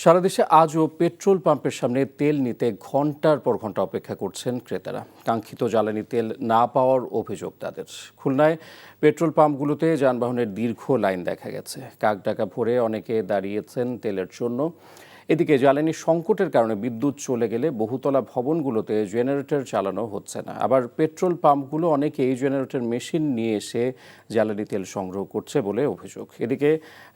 সারা দেশে আজও পেট্রোল পাম্পের সামনে তেল নিতে ঘন্টার পর ঘন্টা অপেক্ষা করছেন ক্রেতারা। কাঙ্ক্ষিত জ্বালানি তেল না পাওয়ার অভিযোগ তাদের। খুলনায় পেট্রোল পাম্পগুলোতে যানবাহনের দীর্ঘ লাইন দেখা গেছে। কাকডাকা ভরে অনেকে দাঁড়িয়েছেন তেলের জন্য। এদিকে জ্বালানি সংকটের কারণে বিদ্যুৎ চলে গেলে বহুতলা ভবনগুলোতে জেনারেটর চালানো হচ্ছে না। আবার পেট্রোল পাম্পগুলো অনেকেই জেনারেটর মেশিন নিয়ে এসে জ্বালানি তেল সংগ্রহ করছে বলে অভিযোগ। এদিকে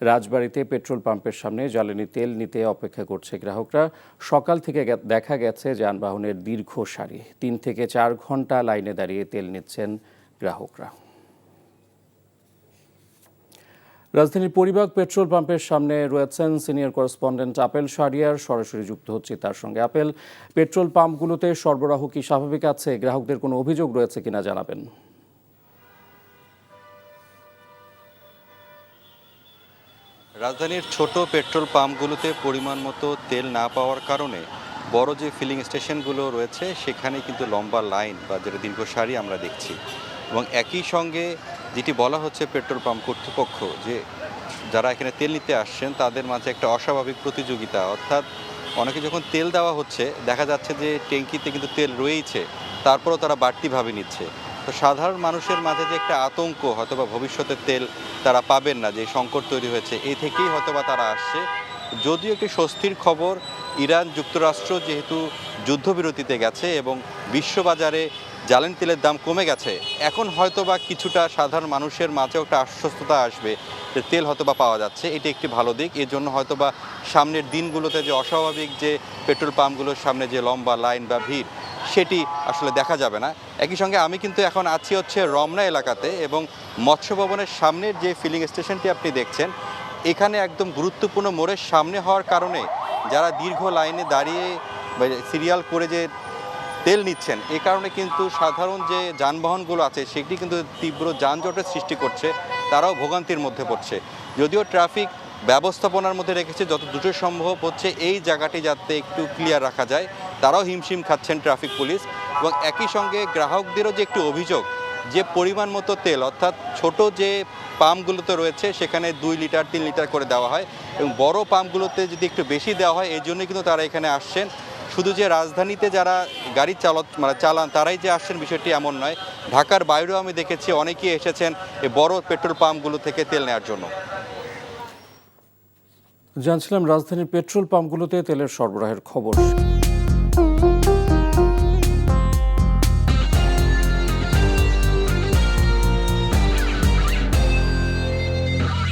রাজবাড়ীতে পেট্রোল পাম্পের সামনে জ্বালানি তেল নিতে অপেক্ষা করছে গ্রাহকরা। সকাল থেকে দেখা গেছে যানবাহনের দীর্ঘ সারি। 3 থেকে 4 ঘন্টা লাইনে দাঁড়িয়ে তেল নিচ্ছেন গ্রাহকরা। রাজধানীর পরিবাগ পেট্রোল পাম্পের সামনে রয়েছেন সিনিয়র করেসপন্ডেন্ট আপেল শাহরিয়ার। সরাসরি যুক্ত হচ্ছে তার সঙ্গে। আপেল, পেট্রোল পাম্পগুলোতে সরবরাহ কি স্বাভাবিক আছে? গ্রাহকদের কোনো অভিযোগ রয়েছে কিনা জানাবেন। রাজধানীর ছোট পেট্রোল পাম্পগুলোতে পরিমাণ মতো তেল না পাওয়ার কারণে বড় যে ফিলিং স্টেশনগুলো রয়েছে সেখানে কিন্তু লম্বা লাইন বা যেটা দীর্ঘ সারি আমরা দেখছি। এবং একই সঙ্গে যেটি বলা হচ্ছে পেট্রোল পাম্প কর্তৃপক্ষ, যে যারা এখানে তেল নিতে আসছেন তাদের মাঝে একটা অস্বাভাবিক প্রতিযোগিতা, অর্থাৎ অনেকে যখন তেল দেওয়া হচ্ছে দেখা যাচ্ছে যে ট্যাঙ্কিতে কিন্তু তেল রয়েইছে, তারপরেও তারা বাড়তিভাবে নিচ্ছে। তো সাধারণ মানুষের মাঝে যে একটা আতঙ্ক, হয়তোবা ভবিষ্যতে তেল তারা পাবেন না, যে সংকট তৈরি হয়েছে, এই থেকেই হয়তোবা তারা আসছে। যদিও একটি স্বস্তির খবর, ইরান যুক্তরাষ্ট্র যেহেতু যুদ্ধবিরতিতে গেছে এবং বিশ্ববাজারে জ্বালানি তেলের দাম কমে গেছে, এখন হয়তোবা কিছুটা সাধারণ মানুষের মাঝেও একটা আশ্বস্ততা আসবে যে তেল হয়তোবা পাওয়া যাচ্ছে। এটি একটি ভালো দিক। এর জন্য হয়তোবা সামনের দিনগুলোতে যে অস্বাভাবিক যে পেট্রোল পাম্পগুলোর সামনে যে লম্বা লাইন বা ভিড়, সেটি আসলে দেখা যাবে না। একই সঙ্গে আমি কিন্তু এখন আছি হচ্ছে রমনা এলাকাতে, এবং মৎস্য ভবনের সামনের যে ফিলিং স্টেশনটি আপনি দেখছেন, এখানে একদম গুরুত্বপূর্ণ মোড়ের সামনে হওয়ার কারণে যারা দীর্ঘ লাইনে দাঁড়িয়ে সিরিয়াল করে যে তেল নিচ্ছেন, এ কারণে কিন্তু সাধারণ যে যানবাহনগুলো আছে সেটি কিন্তু তীব্র যানজটের সৃষ্টি করছে, তারাও ভোগান্তির মধ্যে পড়ছে। যদিও ট্রাফিক ব্যবস্থাপনার মধ্যে রেখেছে যত দ্রুত সম্ভব হচ্ছে এই জায়গাটি যাতে একটু ক্লিয়ার রাখা যায়, তারাও হিমশিম খাচ্ছেন ট্রাফিক পুলিশ। এবং একই সঙ্গে গ্রাহকদেরও যে একটি অভিযোগ, যে পরিমাণ মতো তেল, অর্থাৎ ছোট যে পাম্পগুলোতে রয়েছে সেখানে 2 লিটার 3 লিটার করে দেওয়া হয়, এবং বড় পাম্পগুলোতে যদি একটু বেশি দেওয়া হয়, এই জন্যই কিন্তু তারা এখানে আসছেন। শুধু যে রাজধানীতে যারা গাড়ি চালান তারাই যে আসছেন বিষয়টি এমন নয়, ঢাকার বাইরেও আমি দেখেছি অনেকেই এসেছেন এই বড় পেট্রোল পাম্পগুলো থেকে তেল নেওয়ার জন্য। জানছিলাম রাজধানীর পেট্রোল পাম্পগুলোতে তেলের সরবরাহের খবর।